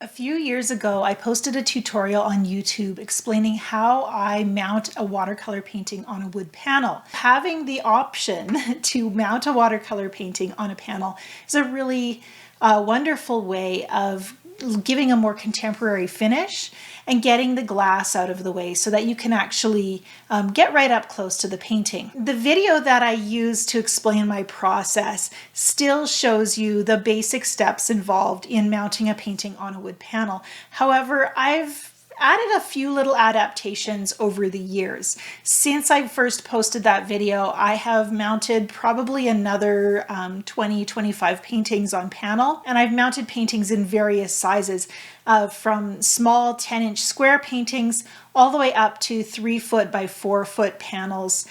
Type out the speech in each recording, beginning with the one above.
A few years ago, I posted a tutorial on YouTube explaining how I mount a watercolor painting on a wood panel. Having the option to mount a watercolor painting on a panel is a really wonderful way of giving a more contemporary finish and getting the glass out of the way so that you can actually get right up close to the painting. The video that I used to explain my process still shows you the basic steps involved in mounting a painting on a wood panel. However, I've added a few little adaptations over the years. Since I first posted that video, I have mounted probably another 20-25 paintings on panel, and I've mounted paintings in various sizes, from small 10-inch square paintings all the way up to 3-foot by 4-foot panels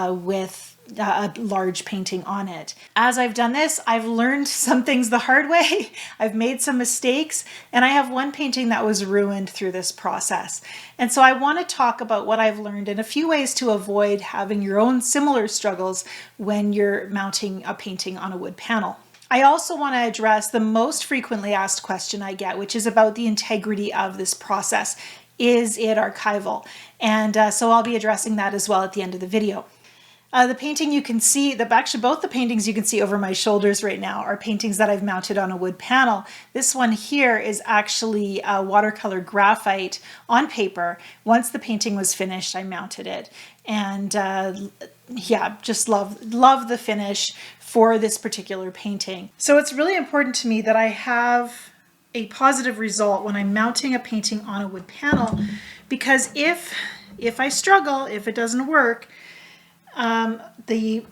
with a large painting on it. As I've done this, I've learned some things the hard way. I've made some mistakes, and I have one painting that was ruined through this process. And so I want to talk about what I've learned and a few ways to avoid having your own similar struggles when you're mounting a painting on a wood panel. I also want to address the most frequently asked question I get, which is about the integrity of this process. Is it archival? And so I'll be addressing that as well at the end of the video. The painting you can see, actually both the paintings you can see over my shoulders right now are paintings that I've mounted on a wood panel. This one here is actually a watercolor graphite on paper. Once the painting was finished, I mounted it. And yeah, just love the finish for this particular painting. So it's really important to me that I have a positive result when I'm mounting a painting on a wood panel, because if I struggle, if it doesn't work, the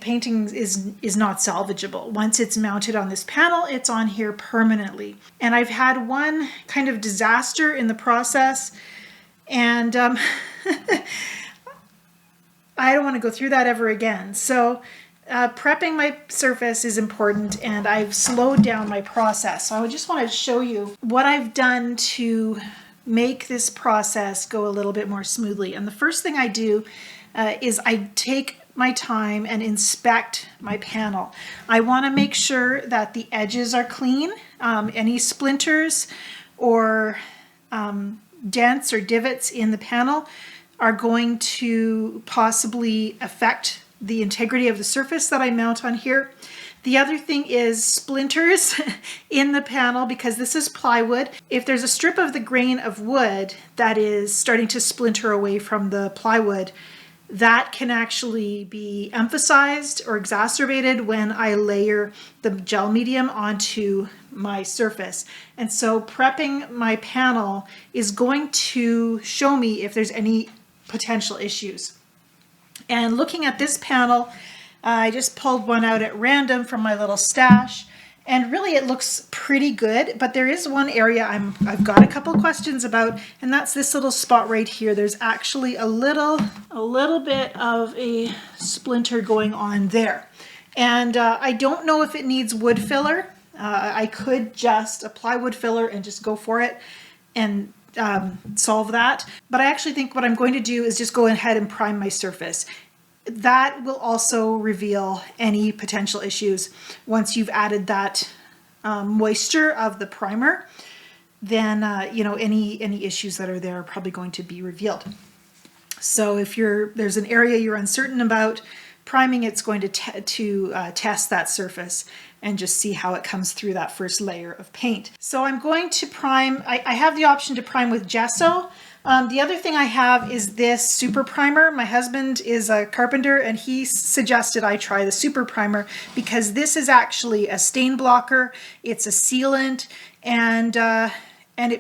painting is not salvageable. Once it's mounted on this panel, it's on here permanently. And I've had one kind of disaster in the process, and I don't want to go through that ever again. So prepping my surface is important, and I've slowed down my process. So I just want to show you what I've done to make this process go a little bit more smoothly. And the first thing I do is I take my time and inspect my panel. I want to make sure that the edges are clean. Any splinters or dents or divots in the panel are going to possibly affect the integrity of the surface that I mount on here. The other thing is splinters in the panel, because this is plywood. If there's a strip of the grain of wood that is starting to splinter away from the plywood, that can actually be emphasized or exacerbated when I layer the gel medium onto my surface. And so prepping my panel is going to show me if there's any potential issues. And looking at this panel, I just pulled one out at random from my little stash, and really it looks pretty good, but there is one area I've got a couple questions about, and that's this little spot right here. There's actually a little bit of a splinter going on there. And I don't know if it needs wood filler. I could just apply wood filler and just go for it and solve that. But I actually think what I'm going to do is just go ahead and prime my surface. That will also reveal any potential issues. Once you've added that moisture of the primer, then you know, any issues that are there are probably going to be revealed. So if there's an area you're uncertain about, priming it's going to test that surface and just see how it comes through that first layer of paint. So I'm going to prime. I have the option to prime with gesso. The other thing I have is this super primer. My husband is a carpenter, and he suggested I try the super primer because this is actually a stain blocker. It's a sealant, and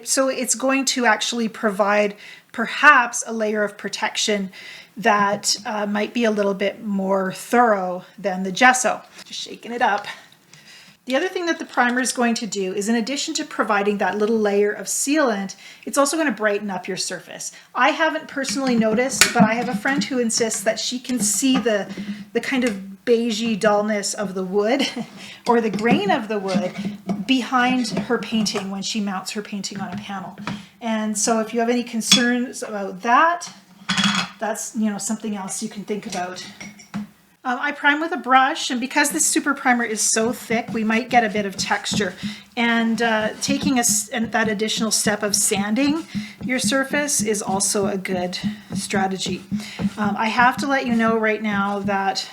so it's going to actually provide perhaps a layer of protection that might be a little bit more thorough than the gesso. Just shaking it up. The other thing that the primer is going to do is, in addition to providing that little layer of sealant, it's also going to brighten up your surface. I haven't personally noticed, but I have a friend who insists that she can see the kind of beigey dullness of the wood or the grain of the wood behind her painting when she mounts her painting on a panel. And so if you have any concerns about that, that's, you know, something else you can think about. I prime with a brush, and because this super primer is so thick, we might get a bit of texture. And taking that additional step of sanding your surface is also a good strategy. I have to let you know right now that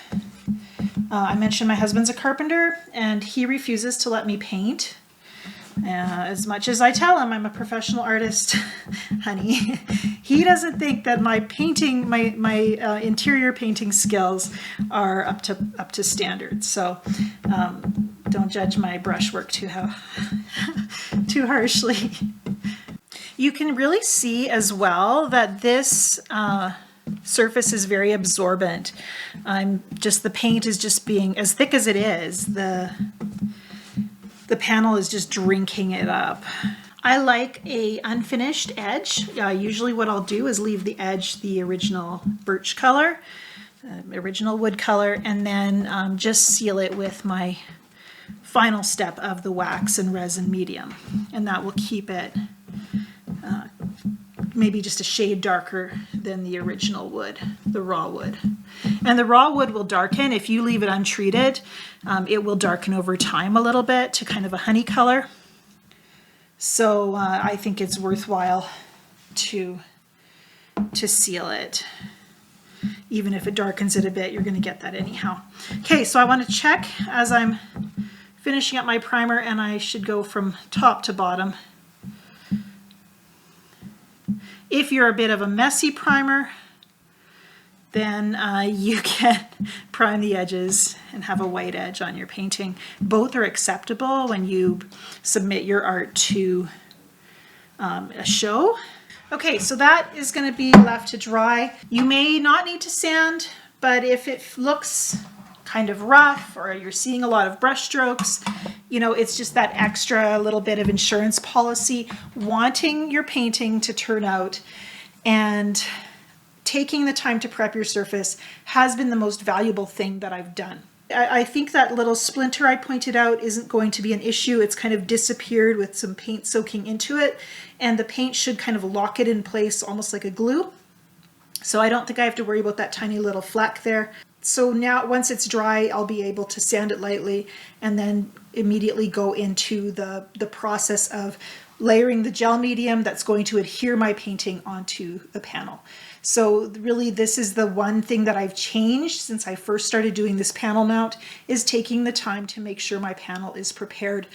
I mentioned my husband's a carpenter, and he refuses to let me paint. As much as I tell him I'm a professional artist, honey, he doesn't think that my painting, my interior painting skills are up to standard. So don't judge my brushwork too harshly. You can really see as well that this surface is very absorbent. The paint is just being, as thick as it is, the panel is just drinking it up. I like a unfinished edge. Usually what I'll do is leave the edge the original birch color, original wood color, and then just seal it with my final step of the wax and resin medium. And that will keep it maybe just a shade darker than the original wood, the raw wood. And the raw wood will darken if you leave it untreated. It will darken over time a little bit to kind of a honey color. So I think it's worthwhile to seal it. Even if it darkens it a bit, you're going to get that anyhow. Okay, so I want to check as I'm finishing up my primer, and I should go from top to bottom. If you're a bit of a messy primer, then you can prime the edges and have a white edge on your painting. Both are acceptable when you submit your art to a show. Okay, so that is going to be left to dry. You may not need to sand, but if it looks kind of rough or you're seeing a lot of brush strokes, you know, it's just that extra little bit of insurance policy, wanting your painting to turn out, and taking the time to prep your surface has been the most valuable thing that I've done. I think that little splinter I pointed out isn't going to be an issue. It's kind of disappeared with some paint soaking into it, and the paint should kind of lock it in place almost like a glue. So I don't think I have to worry about that tiny little fleck there. So now once it's dry, I'll be able to sand it lightly and then immediately go into the process of layering the gel medium that's going to adhere my painting onto the panel. So really this is the one thing that I've changed since I first started doing this panel mount, is taking the time to make sure my panel is prepared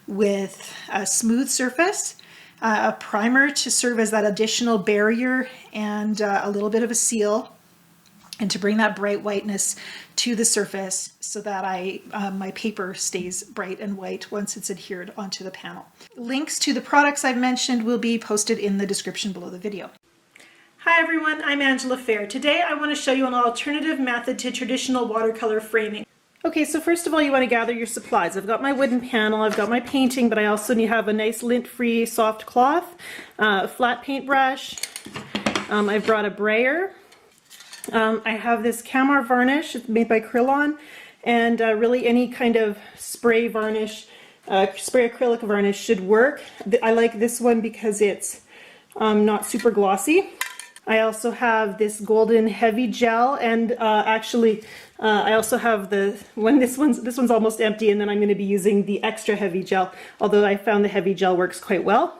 with a smooth surface, a primer to serve as that additional barrier, and a little bit of a seal, and to bring that bright whiteness to the surface so that my paper stays bright and white once it's adhered onto the panel. Links to the products I've mentioned will be posted in the description below the video. Hi everyone, I'm Angela Fair. Today I want to show you an alternative method to traditional watercolor framing. Okay, so first of all you want to gather your supplies. I've got my wooden panel, I've got my painting, but I also have a nice lint-free soft cloth, a flat paintbrush, I've brought a brayer, I have this Camar varnish, it's made by Krillon, and really any kind of spray varnish, spray acrylic varnish should work. I like this one because it's not super glossy. I also have this golden heavy gel, and actually I also have this one's almost empty, and then I'm going to be using the extra heavy gel, although I found the heavy gel works quite well.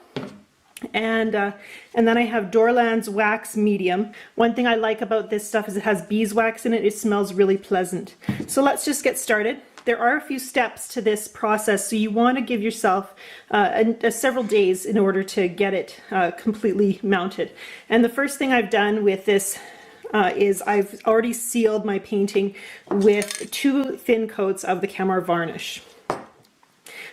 And then I have Dorland's wax medium. One thing I like about this stuff is it has beeswax in it. It smells really pleasant. So let's just get started. There are a few steps to this process, so you want to give yourself several days in order to get it completely mounted. And the first thing I've done with this is I've already sealed my painting with 2 thin coats of the Camar varnish.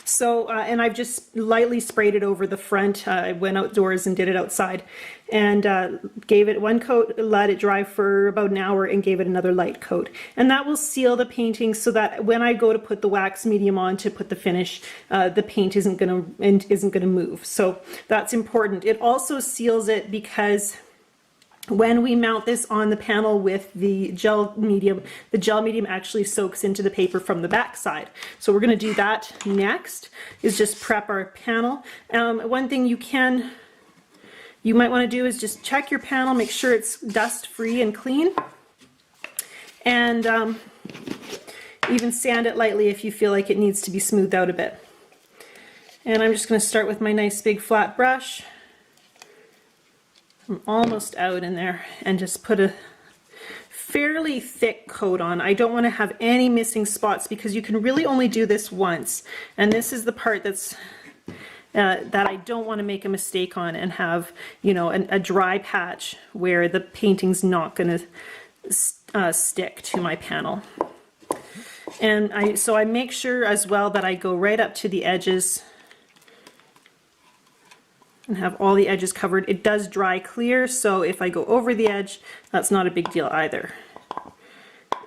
So, and I've just lightly sprayed it over the front. I went outdoors and did it outside, and gave it 1 coat, let it dry for about an hour, and gave it another light coat. And that will seal the painting so that when I go to put the wax medium on to put the finish, the paint isn't gonna move. So that's important. It also seals it because when we mount this on the panel with the gel medium actually soaks into the paper from the back side. So we're going to do that next, is just prep our panel. One thing you might want to do is just check your panel, make sure it's dust free and clean. And Even sand it lightly if you feel like it needs to be smoothed out a bit. And I'm just going to start with my nice big flat brush. I'm almost out in there, and just put a fairly thick coat on. I don't want to have any missing spots because you can really only do this once. And this is the part that's that I don't want to make a mistake on and have, you know, a dry patch where the painting's not going to stick to my panel. And so I make sure as well that I go right up to the edges and have all the edges covered. It does dry clear, so if I go over the edge, that's not a big deal either.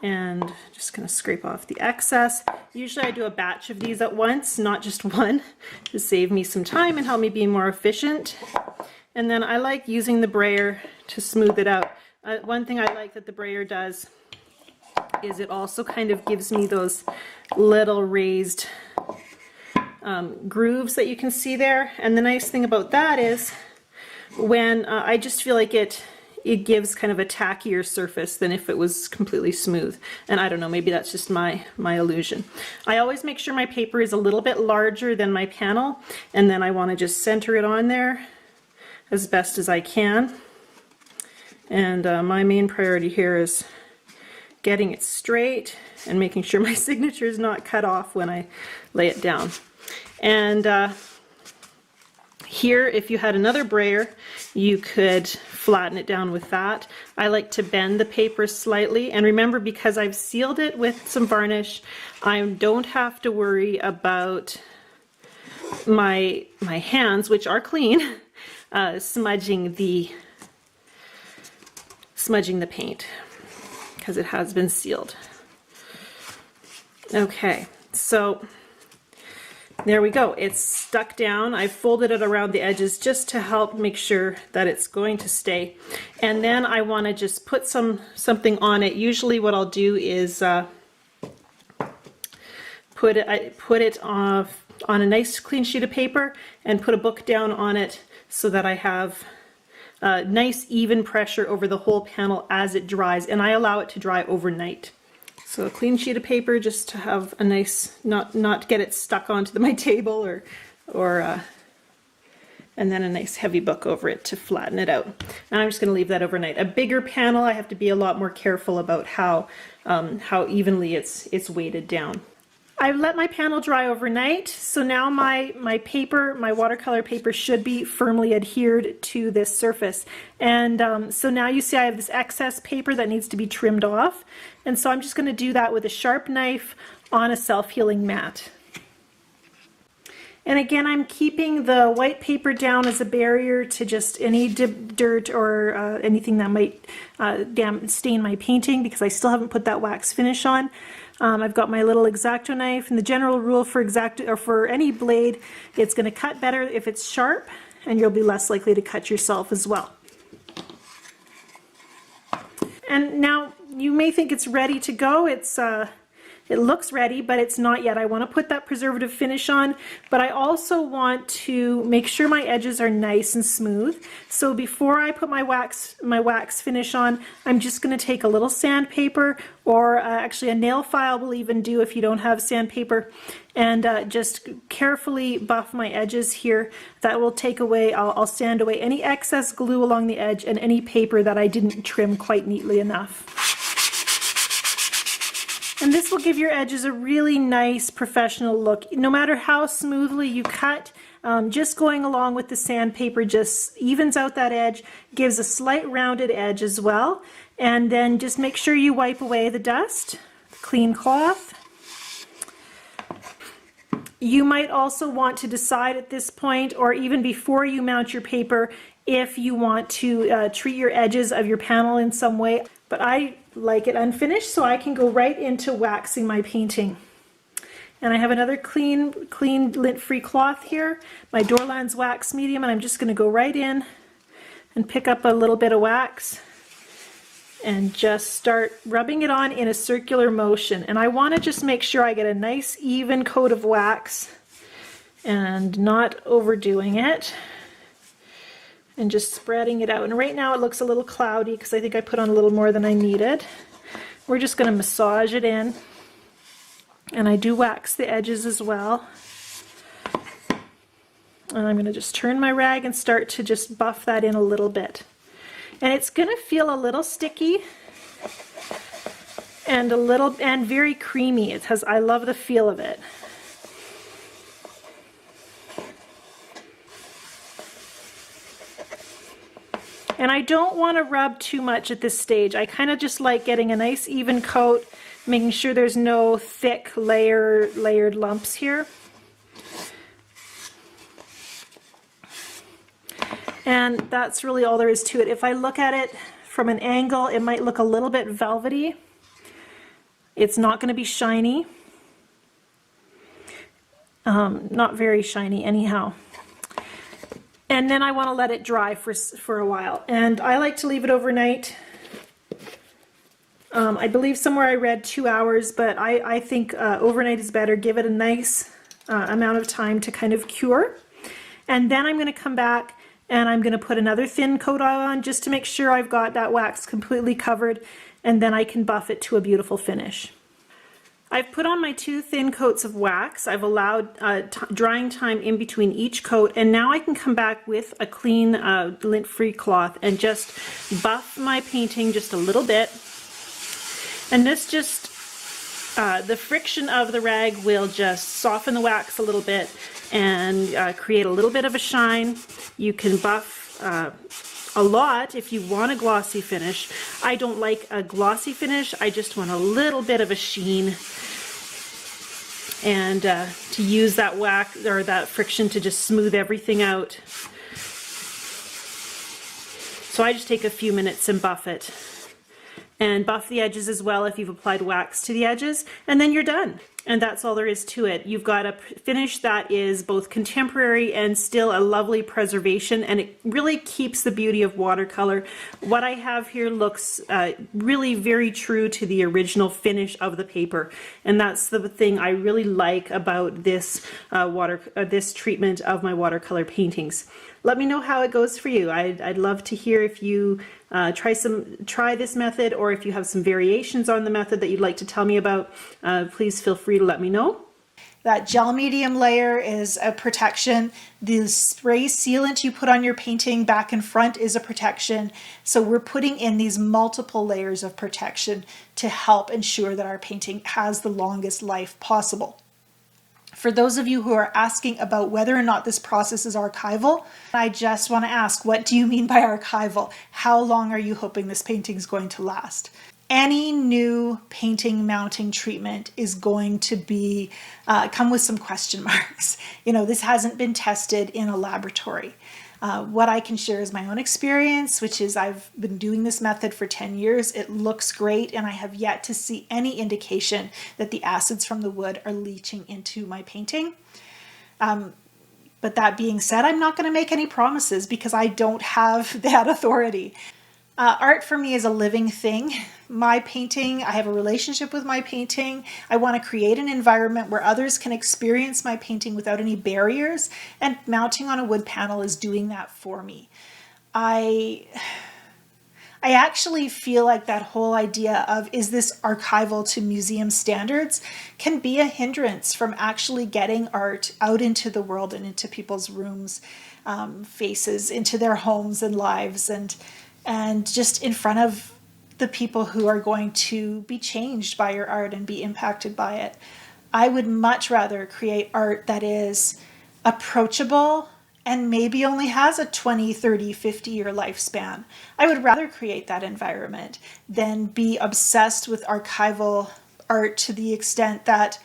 And just going to scrape off the excess. Usually I do a batch of these at once, not just one, to save me some time and help me be more efficient. And then I like using the brayer to smooth it out. One thing I like that the brayer does is it also kind of gives me those little raised grooves that you can see there. And the nice thing about that is when I just feel like it gives kind of a tackier surface than if it was completely smooth. And I don't know, maybe that's just my illusion. I always make sure my paper is a little bit larger than my panel, and then I want to just center it on there as best as I can. And my main priority here is getting it straight and making sure my signature is not cut off when I lay it down. And here, if you had another brayer, you could flatten it down with that. I like to bend the paper slightly, and remember, because I've sealed it with some varnish, I don't have to worry about my hands, which are clean, smudging the paint because it has been sealed. Okay, so there we go. It's stuck down. I've folded it around the edges just to help make sure that it's going to stay. And then I want to just put something on it. Usually what I'll do is put it on a nice clean sheet of paper and put a book down on it so that I have nice even pressure over the whole panel as it dries, and I allow it to dry overnight. So a clean sheet of paper just to have a nice, not get it stuck onto my table or and then a nice heavy book over it to flatten it out. And I'm just going to leave that overnight. A bigger panel, I have to be a lot more careful about how evenly it's weighted down. I've let my panel dry overnight, so now my paper, my watercolor paper, should be firmly adhered to this surface. And so now you see I have this excess paper that needs to be trimmed off. And so I'm just going to do that with a sharp knife on a self-healing mat. And again, I'm keeping the white paper down as a barrier to just any dirt or anything that might stain my painting, because I still haven't put that wax finish on. I've got my little X-Acto knife, and the general rule for X-Acto, or for any blade, it's going to cut better if it's sharp, and you'll be less likely to cut yourself as well. And now you may think it's ready to go. It looks ready, but it's not yet. I want to put that preservative finish on, but I also want to make sure my edges are nice and smooth. So before I put my wax finish on, I'm just going to take a little sandpaper, or actually a nail file will even do if you don't have sandpaper, and just carefully buff my edges here. That will take away, I'll sand away any excess glue along the edge and any paper that I didn't trim quite neatly enough. And this will give your edges a really nice professional look. No matter how smoothly you cut, just going along with the sandpaper just evens out that edge, gives a slight rounded edge as well. And then just make sure you wipe away the dust, clean cloth. You might also want to decide at this point, or even before you mount your paper, if you want to treat your edges of your panel in some way. But I like it unfinished, so I can go right into waxing my painting. And I have another clean lint-free cloth here, my Dorland's wax medium, and I'm just going to go right in and pick up a little bit of wax and just start rubbing it on in a circular motion. And I want to just make sure I get a nice even coat of wax and not overdoing it, and just spreading it out. And right now it looks a little cloudy because I think I put on a little more than I needed. we're just going to massage it in. And I do wax the edges as well. And I'm going to just turn my rag and start to just buff that in a little bit. And it's going to feel a little sticky and very creamy. I love the feel of it. And I don't want to rub too much at this stage. I kind of just like getting a nice even coat, making sure there's no thick layered lumps here. And that's really all there is to it. If I look at it from an angle, it might look a little bit velvety. It's not going to be shiny. Not very shiny anyhow. And then I want to let it dry for a while. And I like to leave it overnight. I believe somewhere I read 2 hours, but I think overnight is better. Give it a nice amount of time to kind of cure. And then I'm going to come back and I'm going to put another thin coat on just to make sure I've got that wax completely covered, and then I can buff it to a beautiful finish. I've put on my 2 thin coats of wax. I've allowed drying time in between each coat, and now I can come back with a clean lint-free cloth and just buff my painting just a little bit. And this just, the friction of the rag will just soften the wax a little bit and create a little bit of a shine. You can buff a lot if you want a glossy finish. I don't like a glossy finish. I just want a little bit of a sheen, and to use that wax or that friction to just smooth everything out. So I just take a few minutes and buff it. And buff the edges as well if you've applied wax to the edges, and then you're done. And that's all there is to it. You've got a finish that is both contemporary and still a lovely preservation, and it really keeps the beauty of watercolor. What I have here looks really very true to the original finish of the paper, and that's the thing I really like about this this treatment of my watercolor paintings. Let me know how it goes for you. I'd love to hear if you try this method, or if you have some variations on the method that you'd like to tell me about. Please feel free to let me know. That gel medium layer is a protection. The spray sealant you put on your painting back and front is a protection. So we're putting in these multiple layers of protection to help ensure that our painting has the longest life possible. For those of you who are asking about whether or not this process is archival, I just want to ask, what do you mean by archival? How long are you hoping this painting is going to last? Any new painting mounting treatment is going to be come with some question marks. You know, this hasn't been tested in a laboratory. What I can share is my own experience, which is I've been doing this method for 10 years. It looks great, and I have yet to see any indication that the acids from the wood are leaching into my painting. But that being said, I'm not going to make any promises because I don't have that authority. Art for me is a living thing. My painting, I have a relationship with my painting. I want to create an environment where others can experience my painting without any barriers, and mounting on a wood panel is doing that for me. I actually feel like that whole idea of, is this archival to museum standards, can be a hindrance from actually getting art out into the world and into people's rooms, faces, into their homes and lives, and just in front of the people who are going to be changed by your art and be impacted by it. I would much rather create art that is approachable and maybe only has a 20, 30, 50-year lifespan. I would rather create that environment than be obsessed with archival art to the extent that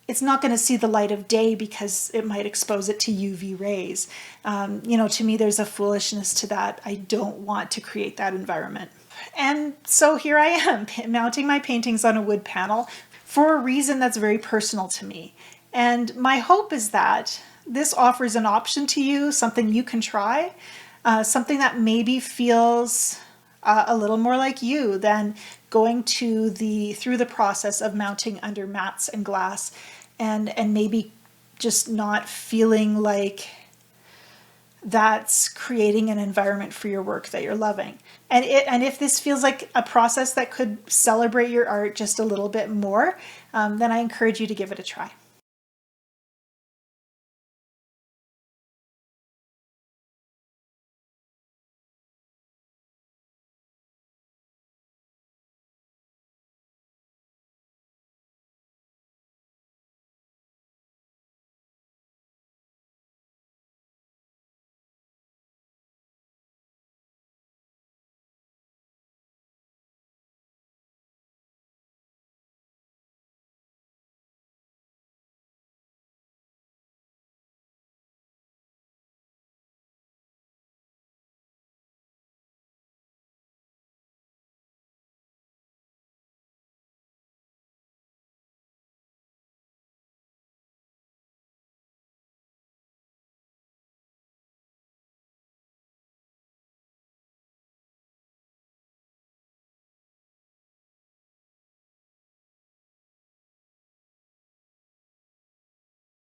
it's not going to see the light of day because it might expose it to UV rays. You know, to me, there's a foolishness to that. I don't want to create that environment. And so here I am, mounting my paintings on a wood panel for a reason that's very personal to me. And my hope is that this offers an option to you, something you can try, something that maybe feels a little more like you than going through the process of mounting under mats and glass, and maybe just not feeling like that's creating an environment for your work that you're loving. And if this feels like a process that could celebrate your art just a little bit more, then I encourage you to give it a try.